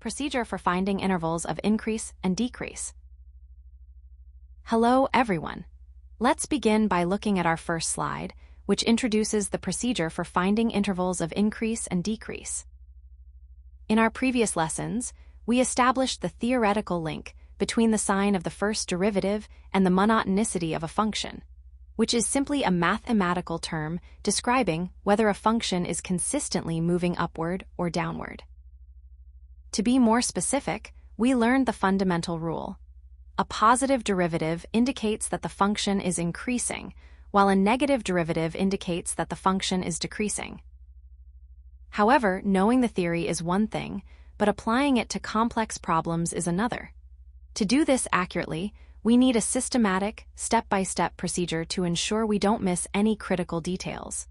Procedure for finding intervals of increase and decrease. Hello, everyone. Let's begin by looking at our first slide, which introduces the procedure for finding intervals of increase and decrease. In our previous lessons, we established the theoretical link between the sign of the first derivative and the monotonicity of a function, which is simply a mathematical term describing whether a function is consistently moving upward or downward. To be more specific, we learned the fundamental rule. A positive derivative indicates that the function is increasing, while a negative derivative indicates that the function is decreasing. However, knowing the theory is one thing, but applying it to complex problems is another. To do this accurately, we need a systematic, step-by-step procedure to ensure we don't miss any critical details.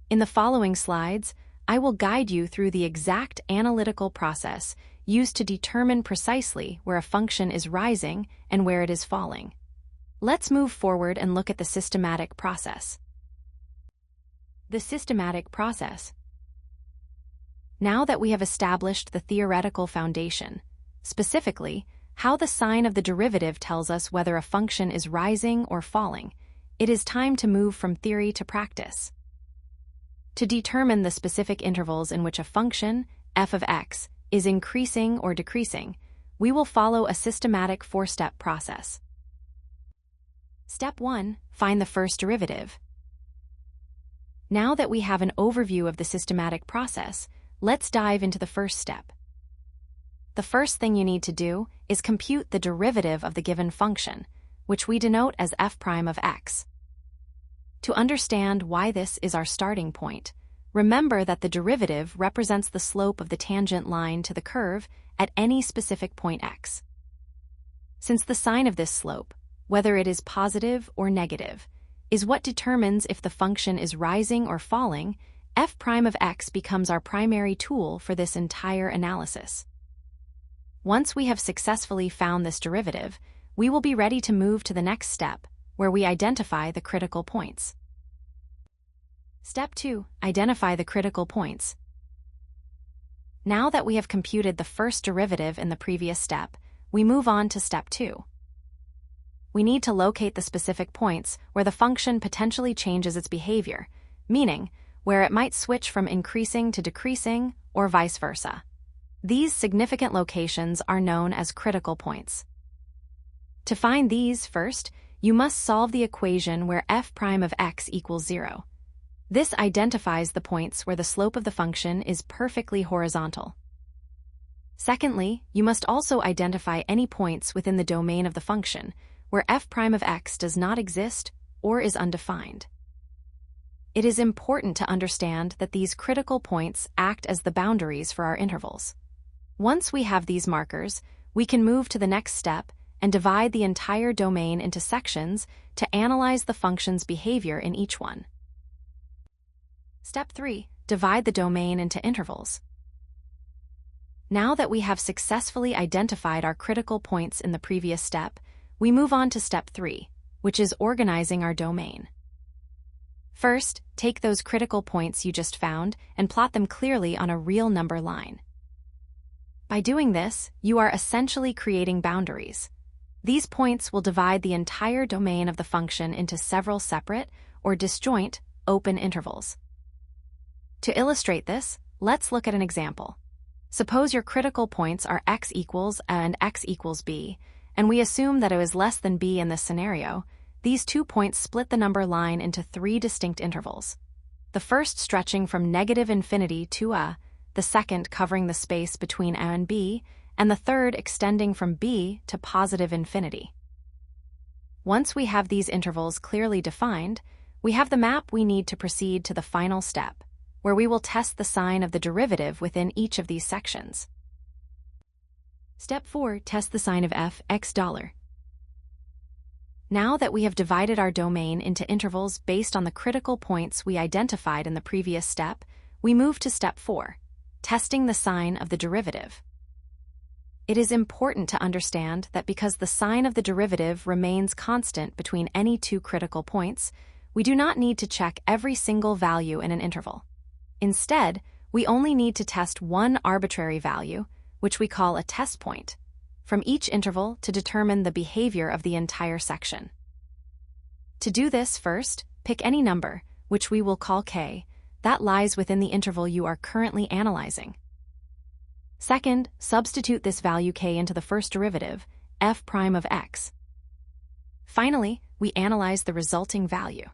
In the following slides, I will guide you through the exact analytical process used to determine precisely where a function is rising and where it is falling. Let's move forward and look at the systematic process. The systematic process. Now that we have established the theoretical foundation, specifically, how the sign of the derivative tells us whether a function is rising or falling, it is time to move from theory to practice. To determine the specific intervals in which a function, f of x, is increasing or decreasing, we will follow a systematic four-step process. Step 1. Find the first derivative. Now that we have an overview of the systematic process, let's dive into the first step. The first thing you need to do is compute the derivative of the given function, which we denote as f prime of x. To understand why this is our starting point, remember that the derivative represents the slope of the tangent line to the curve at any specific point x. Since the sign of this slope, whether it is positive or negative, is what determines if the function is rising or falling, f prime of x becomes our primary tool for this entire analysis. Once we have successfully found this derivative, we will be ready to move to the next step, where we identify the critical points. Step 2. Identify the critical points. Now that we have computed the first derivative in the previous step, we move on to step 2. We need to locate the specific points where the function potentially changes its behavior, meaning where it might switch from increasing to decreasing or vice versa. These significant locations are known as critical points. To find these, first, you must solve the equation where f prime of x equals 0. This identifies the points where the slope of the function is perfectly horizontal. Secondly, you must also identify any points within the domain of the function where f prime of x does not exist or is undefined. It is important to understand that these critical points act as the boundaries for our intervals. Once we have these markers, we can move to the next step and divide the entire domain into sections to analyze the function's behavior in each one. Step 3. Divide the domain into intervals. Now that we have successfully identified our critical points in the previous step, we move on to step 3, which is organizing our domain. First, take those critical points you just found and plot them clearly on a real number line. By doing this, you are essentially creating boundaries. These points will divide the entire domain of the function into several separate or disjoint open intervals. To illustrate this, let's look at an example. Suppose your critical points are x equals and x equals b, and we assume that it is less than b in this scenario. These 2 points split the number line into 3 distinct intervals. The first stretching from negative infinity to a, the second covering the space between a and b, and the third extending from b to positive infinity. Once we have these intervals clearly defined, we have the map we need to proceed to the final step, where we will test the sign of the derivative within each of these sections. Step 4. Test the sign of f x $. Now that we have divided our domain into intervals based on the critical points we identified in the previous step, we move to step 4, testing the sign of the derivative. It is important to understand that because the sign of the derivative remains constant between any 2 critical points, we do not need to check every single value in an interval. Instead, we only need to test one arbitrary value, which we call a test point, from each interval to determine the behavior of the entire section. To do this, first, pick any number, which we will call k, that lies within the interval you are currently analyzing. Second, substitute this value k into the first derivative, f prime of x. Finally, we analyze the resulting value.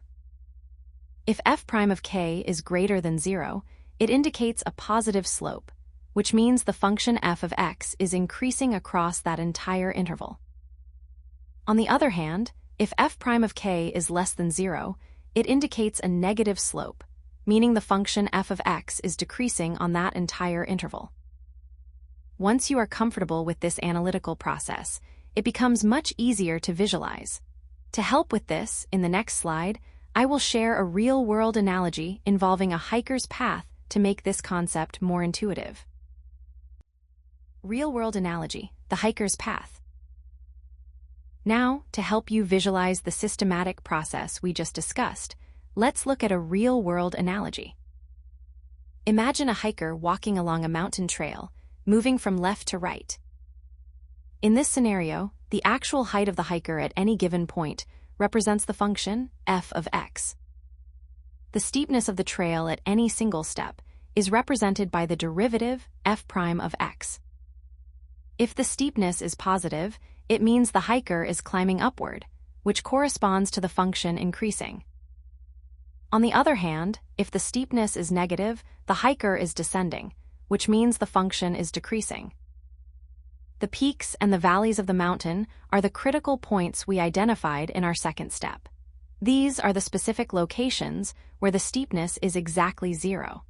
If f prime of k is greater than 0, it indicates a positive slope, which means the function f of x is increasing across that entire interval. On the other hand, if f prime of k is less than 0, it indicates a negative slope, meaning the function f of x is decreasing on that entire interval. Once you are comfortable with this analytical process, it becomes much easier to visualize. To help with this, in the next slide, I will share a real-world analogy involving a hiker's path to make this concept more intuitive. Real-world analogy, the hiker's path. Now, to help you visualize the systematic process we just discussed, let's look at a real-world analogy. Imagine a hiker walking along a mountain trail, moving from left to right. In this scenario, the actual height of the hiker at any given point represents the function f of x. The steepness of the trail at any single step is represented by the derivative f prime of x. If the steepness is positive, it means the hiker is climbing upward, which corresponds to the function increasing. On the other hand, if the steepness is negative, the hiker is descending, which means the function is decreasing. The peaks and the valleys of the mountain are the critical points we identified in our second step. These are the specific locations where the steepness is exactly 0.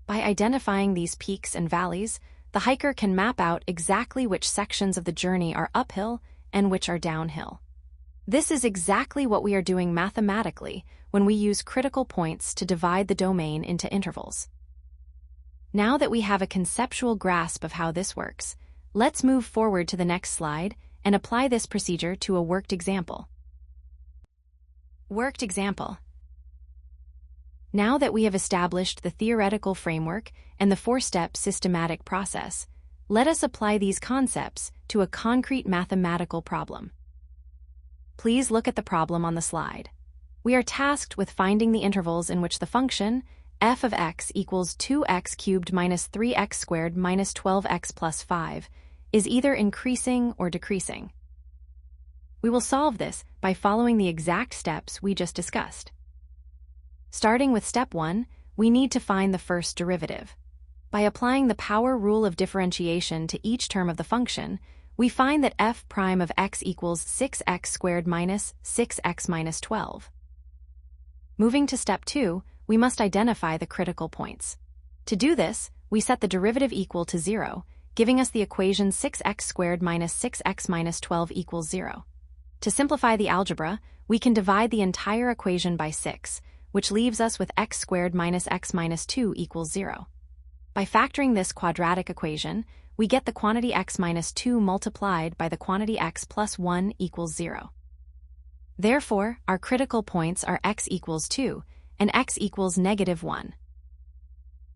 By identifying these peaks and valleys, the hiker can map out exactly which sections of the journey are uphill and which are downhill. This is exactly what we are doing mathematically when we use critical points to divide the domain into intervals. Now that we have a conceptual grasp of how this works, let's move forward to the next slide and apply this procedure to a worked example. Worked example. Now that we have established the theoretical framework and the four-step systematic process, let us apply these concepts to a concrete mathematical problem. Please look at the problem on the slide. We are tasked with finding the intervals in which the function f of x equals 2x cubed minus 3x squared minus 12x plus 5 is either increasing or decreasing. We will solve this by following the exact steps we just discussed. Starting with step 1, we need to find the first derivative. By applying the power rule of differentiation to each term of the function, we find that f prime of x equals 6x squared minus 6x minus 12. Moving to step 2, we must identify the critical points. To do this, we set the derivative equal to 0, giving us the equation 6x squared minus 6x minus 12 equals 0. To simplify the algebra, we can divide the entire equation by 6, which leaves us with x squared minus x minus 2 equals 0. By factoring this quadratic equation, we get the quantity x minus 2 multiplied by the quantity x plus 1 equals 0. Therefore, our critical points are x equals 2 and x equals negative 1.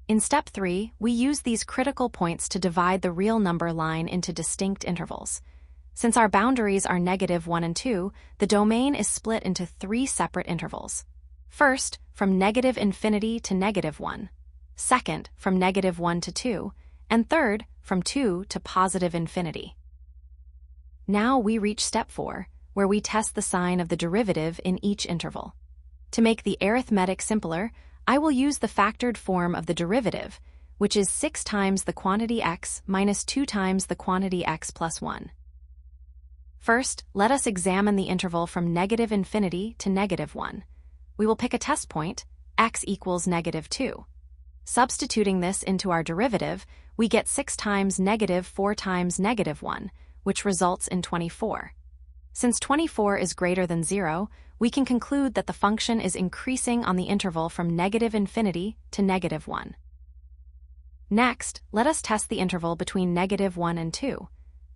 In step 3, we use these critical points to divide the real number line into distinct intervals. Since our boundaries are negative 1 and 2, the domain is split into 3 separate intervals. First, from negative infinity to negative 1. Second, from negative 1 to 2. And third, from 2 to positive infinity. Now we reach step 4, where we test the sign of the derivative in each interval. To make the arithmetic simpler, I will use the factored form of the derivative, which is 6 times the quantity x minus 2 times the quantity x plus 1. First, let us examine the interval from negative infinity to negative 1. We will pick a test point, x equals negative 2. Substituting this into our derivative, we get 6 times negative 4 times negative 1, which results in 24. Since 24 is greater than 0, we can conclude that the function is increasing on the interval from negative infinity to negative 1. Next, let us test the interval between negative 1 and 2.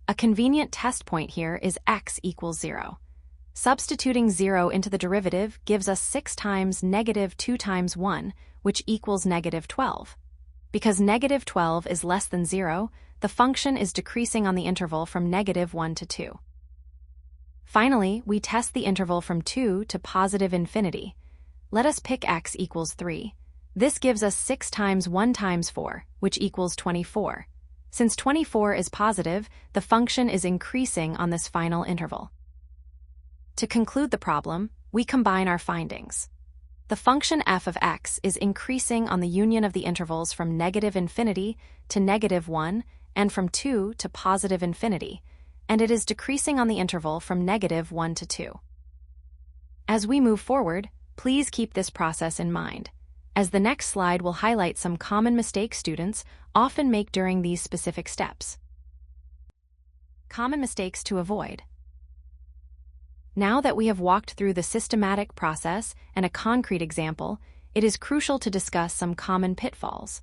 A convenient test point here is x equals 0. Substituting 0 into the derivative gives us 6 times negative 2 times 1, which equals negative 12. Because -12 is less than 0, the function is decreasing on the interval from -1 to 2. Finally, we test the interval from 2 to positive infinity. Let us pick x equals 3. This gives us 6 times 1 times 4, which equals 24. Since 24 is positive, the function is increasing on this final interval. To conclude the problem, we combine our findings. The function f of x is increasing on the union of the intervals from -infinity to -1 and from 2 to positive infinity, and it is decreasing on the interval from -1 to 2. As we move forward, please keep this process in mind, as the next slide will highlight some common mistakes students often make during these specific steps. Common mistakes to avoid. Now that we have walked through the systematic process and a concrete example, it is crucial to discuss some common pitfalls.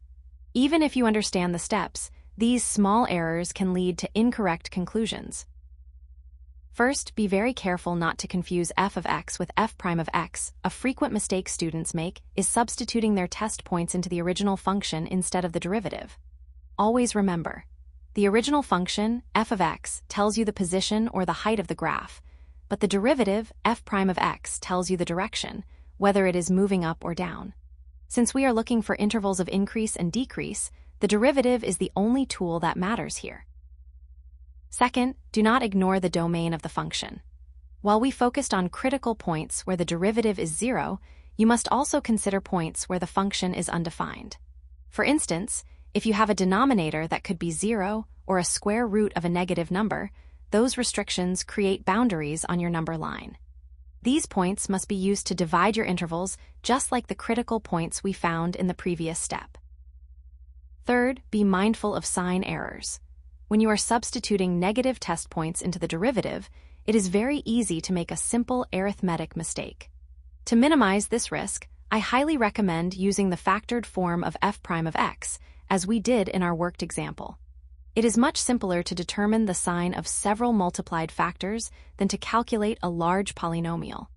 Even if you understand the steps, these small errors can lead to incorrect conclusions. First, be very careful not to confuse f of x with f prime of x. A frequent mistake students make is substituting their test points into the original function instead of the derivative. Always remember, the original function, f of x, tells you the position or the height of the graph, but the derivative, f prime of x, tells you the direction, whether it is moving up or down. Since we are looking for intervals of increase and decrease, the derivative is the only tool that matters here. Second, do not ignore the domain of the function. While we focused on critical points where the derivative is 0, you must also consider points where the function is undefined. For instance, if you have a denominator that could be 0 or a square root of a negative number, those restrictions create boundaries on your number line. These points must be used to divide your intervals, just like the critical points we found in the previous step. Third, be mindful of sign errors. When you are substituting negative test points into the derivative, it is very easy to make a simple arithmetic mistake. To minimize this risk, I highly recommend using the factored form of f prime of x, as we did in our worked example. It is much simpler to determine the sign of several multiplied factors than to calculate a large polynomial.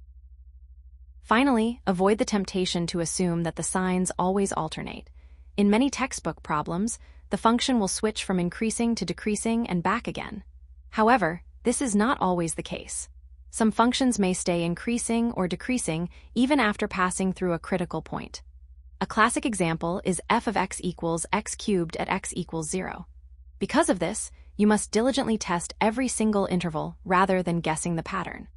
Finally, avoid the temptation to assume that the signs always alternate. In many textbook problems, the function will switch from increasing to decreasing and back again. However, this is not always the case. Some functions may stay increasing or decreasing even after passing through a critical point. A classic example is f of x equals x cubed at x equals 0. Because of this, you must diligently test every single interval rather than guessing the pattern.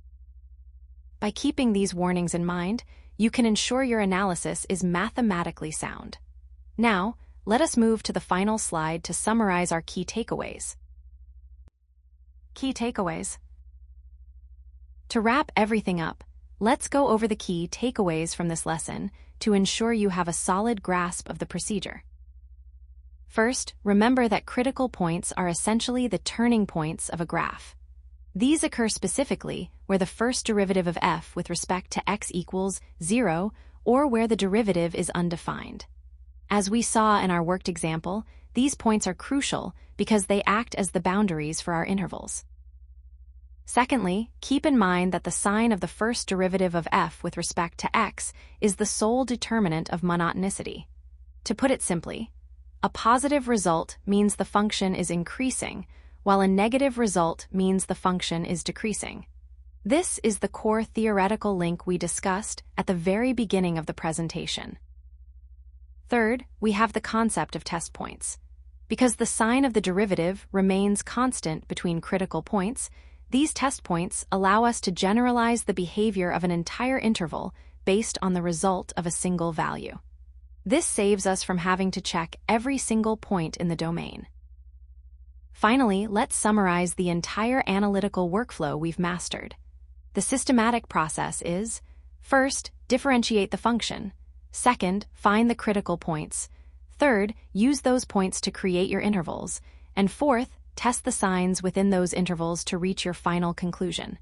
By keeping these warnings in mind, you can ensure your analysis is mathematically sound. Now, let us move to the final slide to summarize our key takeaways. Key takeaways. To wrap everything up, let's go over the key takeaways from this lesson to ensure you have a solid grasp of the procedure. First, remember that critical points are essentially the turning points of a graph. These occur specifically where the first derivative of f with respect to x equals 0 or where the derivative is undefined. As we saw in our worked example, these points are crucial because they act as the boundaries for our intervals. Secondly, keep in mind that the sign of the first derivative of f with respect to x is the sole determinant of monotonicity. To put it simply, a positive result means the function is increasing, while a negative result means the function is decreasing. This is the core theoretical link we discussed at the very beginning of the presentation. Third, we have the concept of test points. Because the sign of the derivative remains constant between critical points, these test points allow us to generalize the behavior of an entire interval based on the result of a single value. This saves us from having to check every single point in the domain. Finally, let's summarize the entire analytical workflow we've mastered. The systematic process is: first, differentiate the function. Second, find the critical points. Third, use those points to create your intervals. And fourth, test the signs within those intervals to reach your final conclusion.